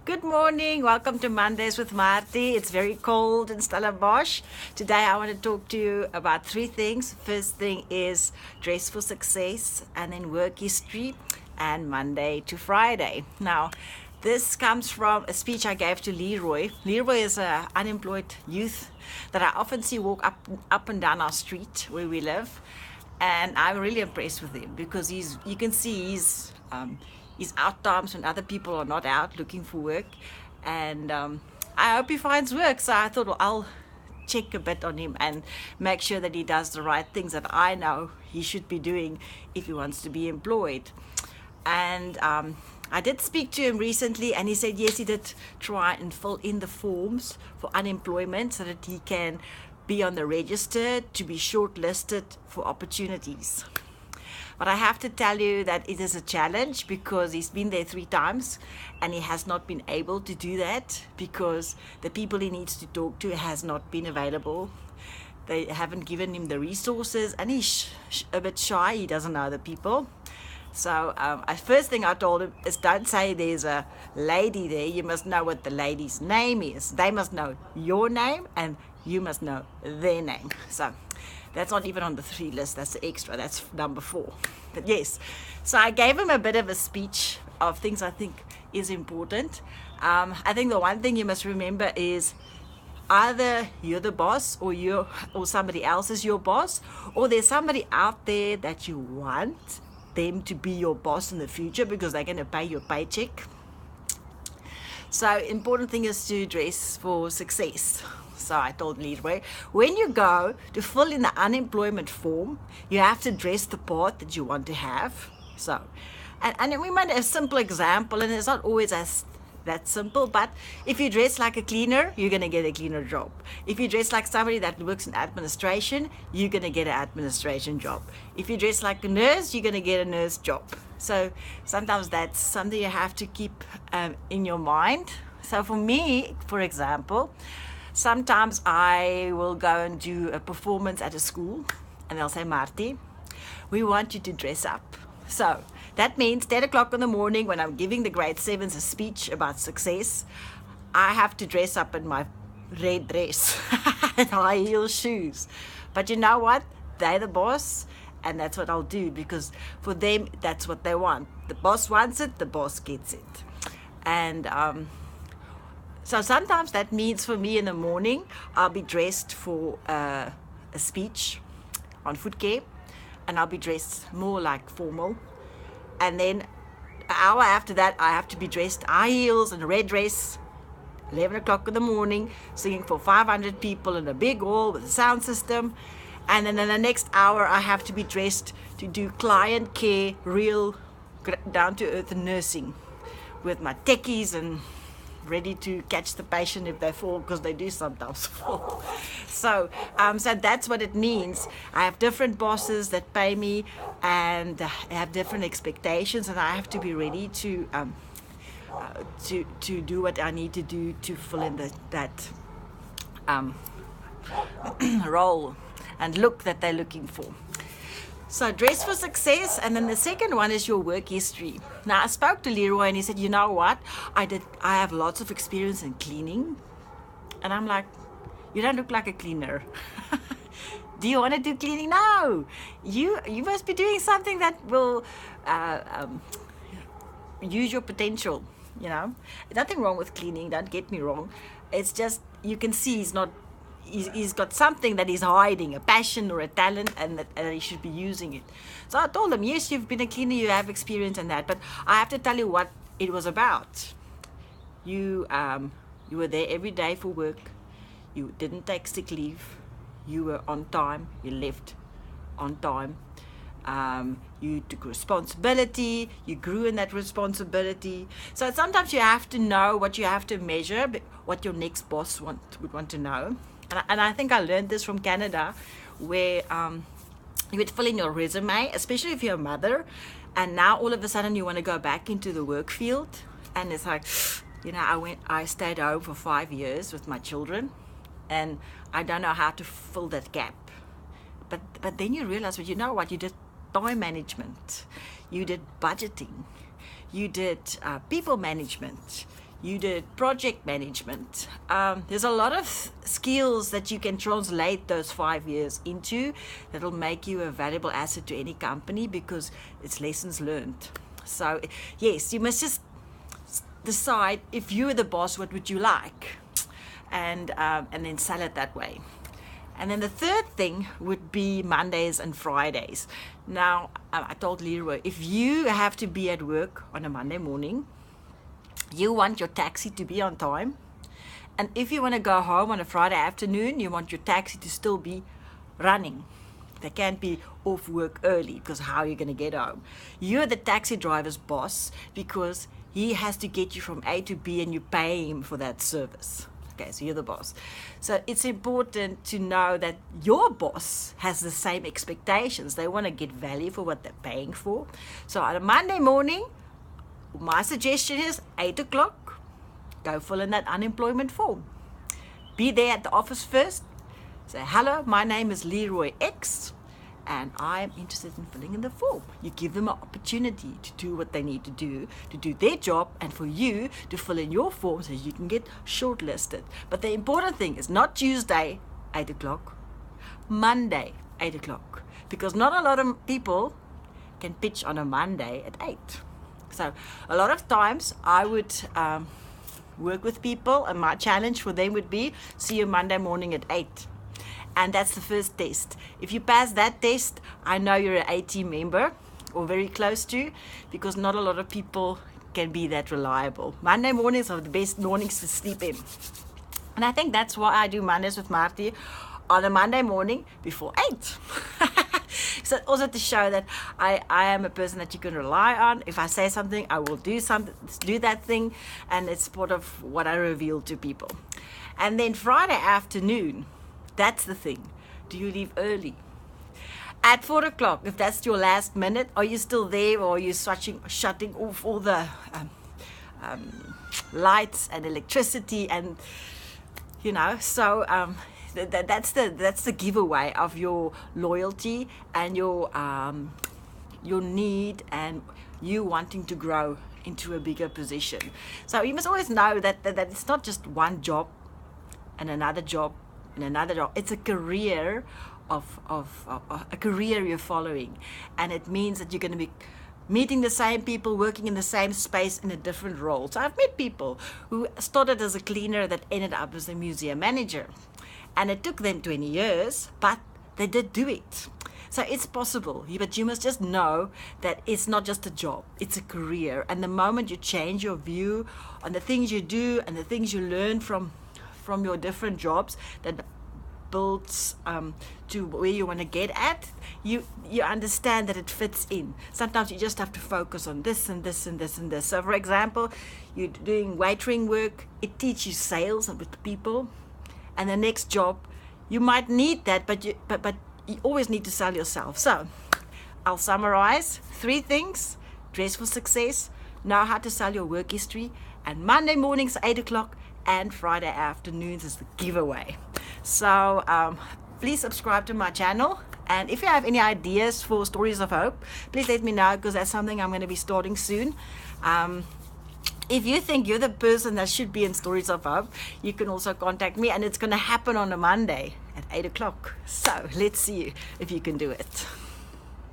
Good morning. Welcome to Mondays with Marthie. It's very cold in Stellenbosch. Today I want to talk to you about three things. First thing is dress for success, and then work history, and Monday to Friday. Now, this comes from a speech I gave to Leroy. Leroy is an unemployed youth that I often see walk up and down our street where we live, and I'm really impressed with him because you can see he's out times when other people are not out looking for work, and I hope he finds work. So I thought, well, I'll check a bit on him and make sure that he does the right things that I know he should be doing if he wants to be employed. And I did speak to him recently, and he said yes, he did try and fill in the forms for unemployment so that he can be on the register to be shortlisted for opportunities. But I have to tell you that it is a challenge because he's been there 3 times and he has not been able to do that because the people he needs to talk to has not been available. They haven't given him the resources, and he's a bit shy. He doesn't know the people. So first thing I told him is, don't say there's a lady there. You must know what the lady's name is. They must know your name and you must know their name. So that's not even on the 3 list. That's the extra. That's number 4. But yes, so I gave him a bit of a speech of things I think is important. I think the one thing you must remember is either you're the boss or somebody else is your boss, or there's somebody out there that you want them to be your boss in the future because they're going to pay your paycheck. So important thing is to dress for success. So I told Leroy, when you go to fill in the unemployment form, you have to dress the part that you want to have. So, and we made a simple example, and it's not always that simple, but if you dress like a cleaner, you're going to get a cleaner job. If you dress like somebody that works in administration, you're going to get an administration job. If you dress like a nurse, you're going to get a nurse job. So sometimes that's something you have to keep in your mind. So for me, for example, sometimes I will go and do a performance at a school, and they'll say, Marthie, we want you to dress up. So that means 10 o'clock in the morning when I'm giving the grade 7s a speech about success, I have to dress up in my red dress and high heel shoes. But you know what? They're the boss, and that's what I'll do because for them, that's what they want. The boss wants it, the boss gets it. And so sometimes that means for me in the morning, I'll be dressed for a speech on foot care, and I'll be dressed more like formal. And then an hour after that, I have to be dressed high heels and a red dress, 11 o'clock in the morning, singing for 500 people in a big hall with a sound system. And then in the next hour, I have to be dressed to do client care, real down-to-earth nursing with my techies and ready to catch the patient if they fall, because they do sometimes fall. So that's what it means. I have different bosses that pay me and have different expectations, and I have to be ready to do what I need to do to fill in that role and look that they're looking for. So dress for success, and then the second one is your work history. Now I spoke to Leroy and he said, you know what, I have lots of experience in cleaning. And I'm like, you don't look like a cleaner. Do you want to do cleaning? No, you must be doing something that will use your potential. You know, nothing wrong with cleaning, don't get me wrong. It's just you can see he's got something that he's hiding, a passion or a talent, and that he should be using it. So I told him, yes, you've been a cleaner, you have experience in that, but I have to tell you what it was about. You were there every day for work. You didn't take sick leave. You were on time. You left on time. You took responsibility. You grew in that responsibility. So sometimes you have to know what you have to measure, what your next boss would want to know. And I think I learned this from Canada, where you would fill in your resume, especially if you're a mother, and now all of a sudden you want to go back into the work field, and it's like, you know, I stayed home for 5 years with my children, and I don't know how to fill that gap. But then you realize, well, you know what, you did time management, you did budgeting, you did people management, you did project management. There's a lot of skills that you can translate those 5 years into that'll make you a valuable asset to any company because it's lessons learned. So yes, you must just decide, if you were the boss, what would you like, and then sell it that way. And then the third thing would be Mondays and Fridays. Now, I told Leroy, if you have to be at work on a Monday morning, you want your taxi to be on time. And if you want to go home on a Friday afternoon, you want your taxi to still be running. They can't be off work early, because how are you going to get home? You're the taxi driver's boss because he has to get you from A to B and you pay him for that service. Okay, so you're the boss. So it's important to know that your boss has the same expectations. They want to get value for what they're paying for. So on a Monday morning, my suggestion is 8 o'clock, go fill in that unemployment form. Be there at the office first. Say, hello, my name is Leroy X, and I am interested in filling in the form. You give them an opportunity to do what they need to do their job, and for you to fill in your form so you can get shortlisted. But the important thing is not Tuesday, 8 o'clock, Monday, 8 o'clock, because not a lot of people can pitch on a Monday at 8. So a lot of times I would work with people, and my challenge for them would be, see you Monday morning at 8. And that's the first test. If you pass that test, I know you're an A-team member, or very close to, because not a lot of people can be that reliable. Monday mornings are the best mornings to sleep in. And I think that's why I do Mondays with Marthie on a Monday morning before 8. So also to show that I am a person that you can rely on. If I say something, I will do that thing, and it's part of what I reveal to people. And then Friday afternoon, that's the thing. Do you leave early? At 4 o'clock, if that's your last minute, are you still there, or are you shutting off all the lights and electricity, and so that's the giveaway of your loyalty and your need and you wanting to grow into a bigger position. So you must always know that it's not just one job and another job and another job. It's a career of a career you're following, and it means that you're going to be meeting the same people, working in the same space in a different role. So I've met people who started as a cleaner that ended up as a museum manager, and it took them 20 years, but they did do it. So it's possible, but you must just know that it's not just a job, it's a career. And the moment you change your view on the things you do and the things you learn from your different jobs, that builds to where you want to get at, you understand that it fits in. Sometimes you just have to focus on this and this and this and this. So for example, you're doing waitering work, it teaches sales with people, and the next job you might need that, but you always need to sell yourself. So I'll summarize 3 things: dress for success, know how to sell your work history, and Monday mornings 8 o'clock and Friday afternoons is the giveaway. So please subscribe to my channel, and if you have any ideas for stories of hope, please let me know, because that's something I'm going to be starting soon. If you think you're the person that should be in Stories of Hope, you can also contact me, and it's going to happen on a Monday at 8 o'clock. So let's see if you can do it.